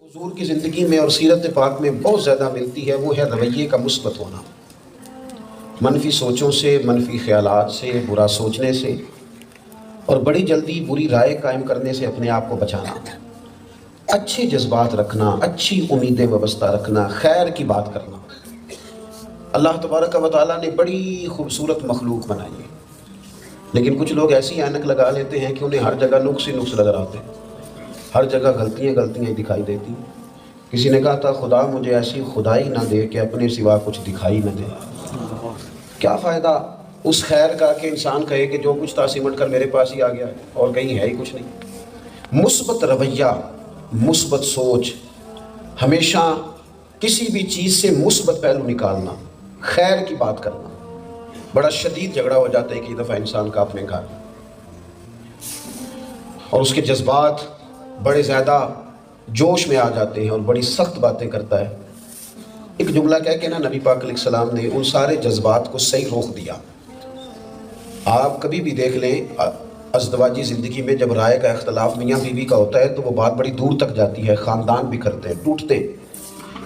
حضور کی زندگی میں اور سیرت پاک میں بہت زیادہ ملتی ہے، وہ ہے رویے کا مثبت ہونا، منفی سوچوں سے، منفی خیالات سے، برا سوچنے سے اور بڑی جلدی بری رائے قائم کرنے سے اپنے آپ کو بچانا، اچھے جذبات رکھنا، اچھی امیدیں وابستہ رکھنا، خیر کی بات کرنا۔ اللہ تبارک و تعالیٰ نے بڑی خوبصورت مخلوق بنائی ہے، لیکن کچھ لوگ ایسی اینک لگا لیتے ہیں کہ انہیں ہر جگہ نقص ہی نقص نظر آتے ہیں، ہر جگہ غلطیاں ہی دکھائی دیتی ہیں۔ کسی نے کہا تھا خدا مجھے ایسی خدائی نہ دے کہ اپنے سوا کچھ دکھائی نہ دے۔ کیا فائدہ اس خیر کا کہ انسان کہے کہ جو کچھ تھا سمٹ کر میرے پاس ہی آ گیا ہے اور کہیں ہے ہی کچھ نہیں۔ مثبت رویہ، مثبت سوچ، ہمیشہ کسی بھی چیز سے مثبت پہلو نکالنا، خیر کی بات کرنا۔ بڑا شدید جھگڑا ہو جاتا ہے کہ دفعہ انسان کا اپنے گھر، اور اس کے جذبات بڑے زیادہ جوش میں آ جاتے ہیں اور بڑی سخت باتیں کرتا ہے۔ ایک جملہ کہہ کے نا نبی پاک علیہ السلام نے ان سارے جذبات کو صحیح روک دیا۔ آپ کبھی بھی دیکھ لیں ازدواجی زندگی میں جب رائے کا اختلاف میاں بیوی کا ہوتا ہے تو وہ بات بڑی دور تک جاتی ہے، خاندان بکھرتے ہیں، ٹوٹتے ہیں۔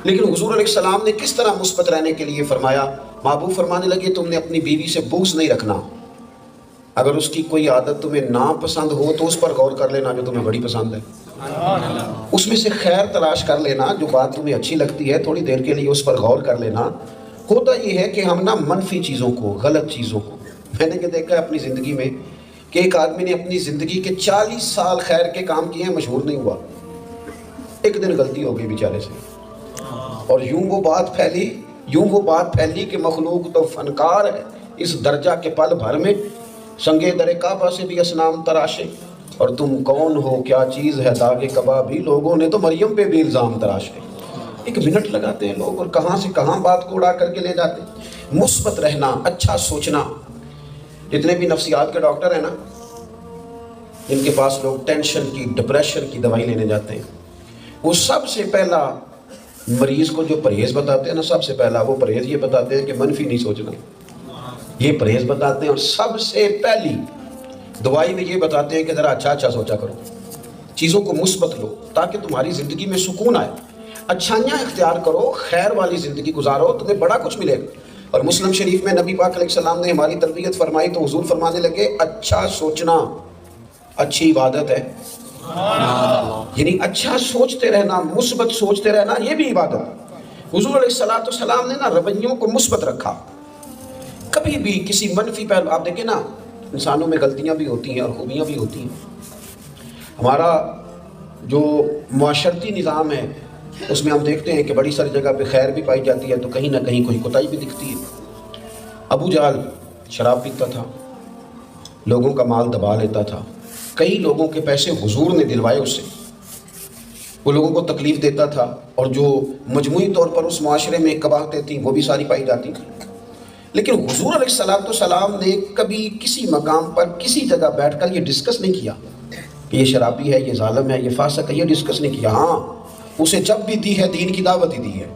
لیکن حضور علیہ السلام نے کس طرح مثبت رہنے کے لیے فرمایا، محبوب فرمانے لگے تم نے اپنی بیوی سے بغض نہیں رکھنا، اگر اس کی کوئی عادت تمہیں ناپسند ہو تو اس پر غور کر لینا جو تمہیں بڑی پسند ہے، اس میں سے خیر تلاش کر لینا، جو بات تمہیں اچھی لگتی ہے تھوڑی دیر کے لیے اس پر غور کر لینا۔ ہوتا یہ ہے کہ ہم نا منفی چیزوں کو، غلط چیزوں کو، میں نے یہ دیکھا ہے اپنی زندگی میں کہ ایک آدمی نے اپنی زندگی کے 40 سال خیر کے کام کیے ہیں، مشہور نہیں ہوا، ایک دن غلطی ہو گئی بیچارے سے، اور یوں وہ بات پھیلی کہ مخلوق تو فنکار ہے اس درجہ کے پل بھر میں، سنگے در کعبہ سے بھی اسنام تراشے، اور تم کون ہو کیا چیز ہے داغ کبابی، لوگوں نے تو مریم پہ بھی الزام تراشے۔ ایک منٹ لگاتے ہیں لوگ اور کہاں سے کہاں بات کو اڑا کر کے لے جاتے ہیں۔ مثبت رہنا، اچھا سوچنا۔ جتنے بھی نفسیات کے ڈاکٹر ہیں نا، جن کے پاس لوگ ٹینشن کی، ڈپریشن کی دوائی لینے جاتے ہیں، وہ سب سے پہلا مریض کو جو پرہیز بتاتے ہیں نا، سب سے پہلا وہ پرہیز یہ بتاتے ہیں کہ منفی نہیں سوچنا، یہ پرہیز بتاتے ہیں، اور سب سے پہلی دوائی میں یہ بتاتے ہیں کہ ذرا اچھا سوچا کرو، چیزوں کو مثبت لو تاکہ تمہاری زندگی میں سکون آئے، اچھائیاں اختیار کرو، خیر والی زندگی گزارو، تمہیں بڑا کچھ ملے گا۔ اور مسلم شریف میں نبی پاک علیہ السلام نے ہماری تربیت فرمائی تو حضور فرمانے لگے اچھا سوچنا اچھی عبادت ہے، یعنی اچھا سوچتے رہنا، مثبت سوچتے رہنا، یہ بھی عبادت۔ حضور علیہ السلام نے نا رویوں کو مثبت رکھا، کبھی بھی کسی منفی پہلو، آپ دیکھیں نا انسانوں میں غلطیاں بھی ہوتی ہیں اور خوبیاں بھی ہوتی ہیں۔ ہمارا جو معاشرتی نظام ہے اس میں ہم دیکھتے ہیں کہ بڑی ساری جگہ پہ خیر بھی پائی جاتی ہے تو کہیں نہ کہیں کوئی کوتاہی بھی دکھتی ہے۔ ابو جہل شراب پیتا تھا، لوگوں کا مال دبا لیتا تھا، کئی لوگوں کے پیسے حضور نے دلوائے اس سے، وہ لوگوں کو تکلیف دیتا تھا، اور جو مجموعی طور پر اس معاشرے میں قباحتیں تھیں وہ بھی ساری پائی جاتی تھیں۔ لیکن حضور علیہ السلام نے کبھی کسی مقام پر کسی جگہ بیٹھ کر یہ ڈسکس نہیں کیا کہ یہ شرابی ہے، یہ ظالم ہے، یہ فاسق ہے، یہ ڈسکس نہیں کیا۔ ہاں، اسے جب بھی دی ہے دین کی دعوت ہی دی ہے،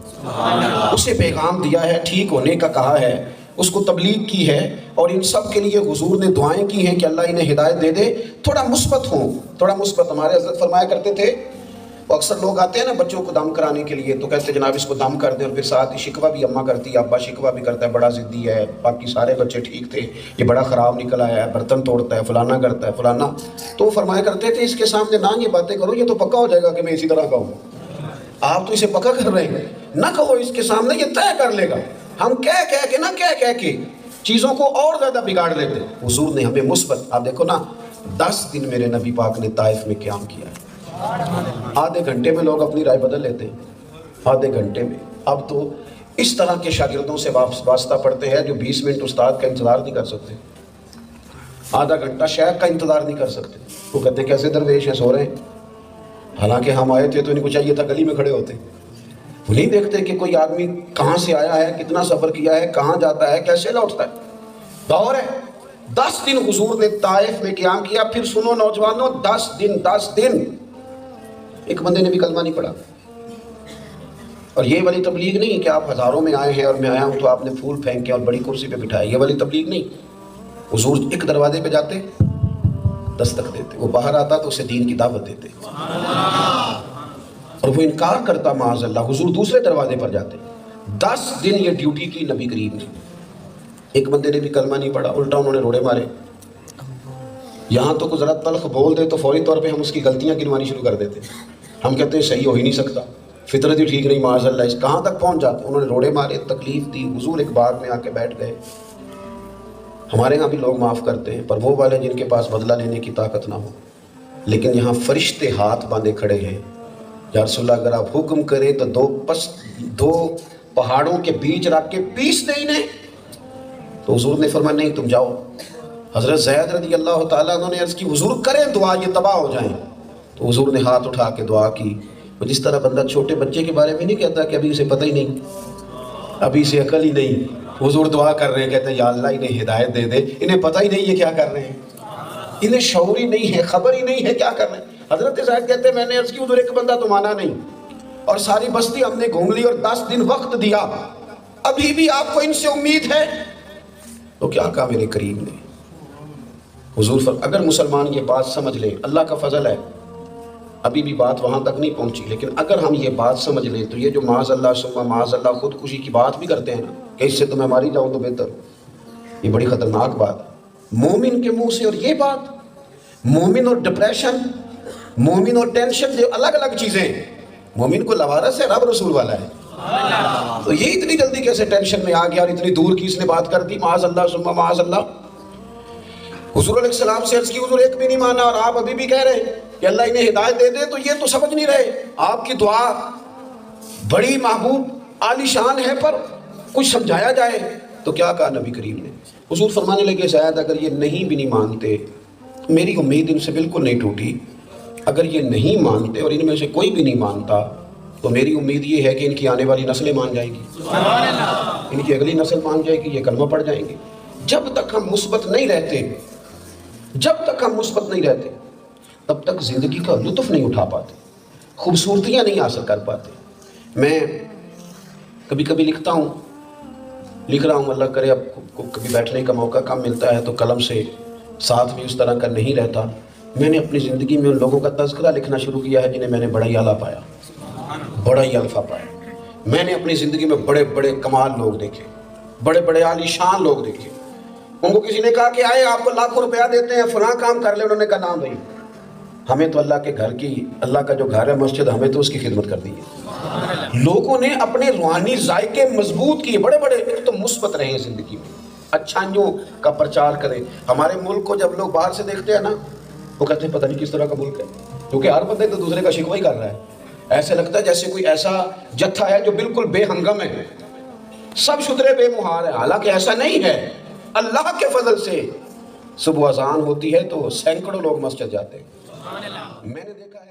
اسے پیغام دیا ہے، ٹھیک ہونے کا کہا ہے، اس کو تبلیغ کی ہے، اور ان سب کے لیے حضور نے دعائیں کی ہیں کہ اللہ انہیں ہدایت دے دے، تھوڑا مثبت ہوں، تھوڑا مثبت۔ ہمارے حضرت فرمایا کرتے تھے، وہ اکثر لوگ آتے ہیں نا بچوں کو دم کرانے کے لیے تو کہتے ہیں جناب اس کو دم کر دیں، اور پھر ساتھ ہی شکوہ بھی اماں کرتی ہے، ابا شکوہ بھی کرتا ہے، بڑا ضدی ہے، باقی سارے بچے ٹھیک تھے، یہ بڑا خراب نکل آیا ہے، برتن توڑتا ہے، فلانا کرتا ہے، فلانا۔ تو وہ فرمایا کرتے تھے اس کے سامنے نہ یہ باتیں کرو، یہ تو پکا ہو جائے گا کہ میں اسی طرح کا ہوں، آپ تو اسے پکا کر رہے ہیں، نہ کہو اس کے سامنے، یہ طے کر لے گا۔ ہم کہہ کے چیزوں کو اور زیادہ بگاڑ لیتے۔ حضور نے ہمیں مثبت، آپ دیکھو نا 10 دن میرے نبی پاک نے طائف میں قیام کیا ہے، آدھے گھنٹے میں لوگ اپنی رائے بدل لیتے ہیں، آدھے گھنٹے میں۔ اب تو اس طرح کے شاگردوں سے واسطہ پڑتے ہیں جو 20 منٹ استاد کا انتظار نہیں کر سکتے، آدھا گھنٹہ شیخ کا انتظار نہیں کر سکتے۔ وہ کہتے ہیں کیسے درویش ہیں، سو رہے ہیں، حالانکہ ہم آئے تھے تو ان کو چاہیے تھا گلی میں کھڑے ہوتے۔ وہ نہیں دیکھتے کہ کوئی آدمی کہاں سے آیا ہے، کتنا سفر کیا ہے، کہاں جاتا ہے، کیسے لوٹتا ہے۔ دور ہے 10 دن حضور نے طائف میں قیام کیا۔ پھر سنو نوجوانوں، 10 دن ایک بندے نے بھی کلمہ نہیں پڑھا۔ اور یہ والی تبلیغ نہیں کہ آپ ہزاروں میں آئے ہیں اور میں آیا ہوں تو آپ نے پھول پھینکے اور بڑی کرسی پہ بٹھایا، یہ والی تبلیغ نہیں۔ حضور ایک دروازے پہ جاتے، دستک دیتے، وہ باہر آتا تو اسے دین کی دعوت دیتے، اور وہ انکار کرتا معاذ اللہ، حضور دوسرے دروازے پر جاتے۔ 10 دن یہ ڈیوٹی کی نبی کریم نے۔ ایک بندے نے بھی کلمہ نہیں پڑھا، الٹا انہوں نے روڑے مارے۔ یہاں تو کوئی ذرا تلخ بول دے تو فوری طور پہ ہم اس کی غلطیاں گنوانی شروع کر دیتے، ہم کہتے ہیں صحیح ہو ہی نہیں سکتا، فطرت ہی ٹھیک نہیں، معاذ اللہ۔ اس کہاں تک پہنچ جاتے؟ انہوں نے روڑے مارے، تکلیف دی، حضور ایک باغ میں آ کے بیٹھ گئے۔ ہمارے ہاں بھی لوگ معاف کرتے ہیں، پر وہ والے جن کے پاس بدلہ لینے کی طاقت نہ ہو۔ لیکن یہاں فرشتے ہاتھ باندھے کھڑے ہیں، یا رسول اللہ اگر آپ حکم کریں تو دو پہاڑوں کے بیچ رکھ کے پیس دیں انہیں۔ تو حضور نے فرمایا نہیں، تم جاؤ۔ حضرت زید رضی اللہ تعالیٰ عنہ نے عرض کی حضور کریں دعا، یہ تباہ ہو جائیں۔ تو حضور نے ہاتھ اٹھا کے دعا کی۔ جس طرح بندہ چھوٹے بچے کے بارے میں نہیں کہتا کہ ابھی اسے پتہ ہی نہیں، ابھی اسے عقل ہی نہیں، حضور دعا کر رہے ہیں، کہتے ہیں یا اللہ انہیں ہدایت دے دے، انہیں پتہ ہی نہیں یہ کیا کر رہے ہیں، انہیں شعور ہی نہیں ہے، خبر ہی نہیں ہے کیا کر رہے ہیں۔ حضرت زید کہتے ہیں میں نے عرض کی حضور ایک بندہ تو مانا نہیں، اور ساری بستی ہم نے گھوم لی اور 10 دن وقت دیا، ابھی بھی آپ کو ان سے امید ہے؟ تو کیا کہا میرے کریم نے؟ حضور اگر مسلمان یہ بات سمجھ لیں، اللہ کا فضل ہے ابھی بھی بات وہاں تک نہیں پہنچی، لیکن اگر ہم یہ بات سمجھ لیں تو یہ جو معاذ اللہ ثم معاذ اللہ خودکشی کی بات بھی کرتے ہیں نا کہ اس سے تو میں ماری جاؤں تو بہتر، یہ بڑی خطرناک بات ہے مومن کے منہ سے۔ اور یہ بات مومن اور ڈپریشن، مومن اور ٹینشن یہ الگ الگ چیزیں ہیں۔ مومن کو لوارث ہے، رب رسول والا ہے، تو یہ اتنی جلدی کیسے ٹینشن میں آ گیا اور اتنی دور کی اس نے بات کر دی؟ معاذ اللہ ثم معاذ اللہ۔ حضور علیہ السلام سے عرض کی حضور ایک بھی نہیں مانا اور آپ ابھی بھی کہہ رہے ہیں کہ اللہ انہیں ہدایت دے دے، تو یہ تو سمجھ نہیں رہے، آپ کی دعا بڑی محبوب عالی شان ہے، پر کچھ سمجھایا جائے۔ تو کیا کہا نبی کریم نے؟ حضور فرمانے لگے زید اگر یہ نہیں بھی نہیں مانتے، میری امید ان سے بالکل نہیں ٹوٹی، اگر یہ نہیں مانتے اور ان میں سے کوئی بھی نہیں مانتا تو میری امید یہ ہے کہ ان کی آنے والی نسلیں مان جائیں گی، ان کی اگلی نسل مان جائے گی، یہ کلمہ پڑھ جائیں گے۔ جب تک ہم مثبت نہیں رہتے، جب تک ہم مثبت نہیں رہتے تب تک زندگی کا لطف نہیں اٹھا پاتے، خوبصورتیاں نہیں حاصل کر پاتے۔ میں کبھی کبھی لکھ رہا ہوں، اللہ کرے اب کبھی بیٹھنے کا موقع کم ملتا ہے تو قلم سے ساتھ بھی اس طرح کا نہیں رہتا۔ میں نے اپنی زندگی میں ان لوگوں کا تذکرہ لکھنا شروع کیا ہے جنہیں میں نے بڑا ہی اعلیٰ پایا، بڑا ہی الفا پایا۔ میں نے اپنی زندگی میں بڑے بڑے کمال لوگ دیکھے، بڑے بڑے عالی شان لوگ دیکھے۔ ان کو کسی نے کہا کہ آئے آپ کو لاکھوں روپیہ دیتے ہیں فلاں کام کر لے، انہوں نے کہا نام بھائی، ہمیں تو اللہ کے گھر کی، اللہ کا جو گھر ہے مسجد، ہمیں تو اس کی خدمت کر دی ہے۔ لوگوں نے اپنے روحانی ذائقے مضبوط کیے، بڑے بڑے تو مثبت رہے زندگی میں، اچھائیوں کا پرچار کریں۔ ہمارے ملک کو جب لوگ باہر سے دیکھتے ہیں نا، وہ کہتے ہیں پتہ نہیں کس طرح کا ملک ہے، کیونکہ ہر بندے تو دوسرے کا شکوہ ہی کر رہا ہے۔ ایسے لگتا ہے جیسے کوئی ایسا جتھا ہے جو بالکل بے ہنگم ہے، سب شدرے بے مہار ہے، حالانکہ ایسا نہیں ہے۔ اللہ کے فضل سے صبح اذان ہوتی ہے تو سینکڑوں لوگ مسجد جاتے ہیں۔ میں نے دیکھا ہے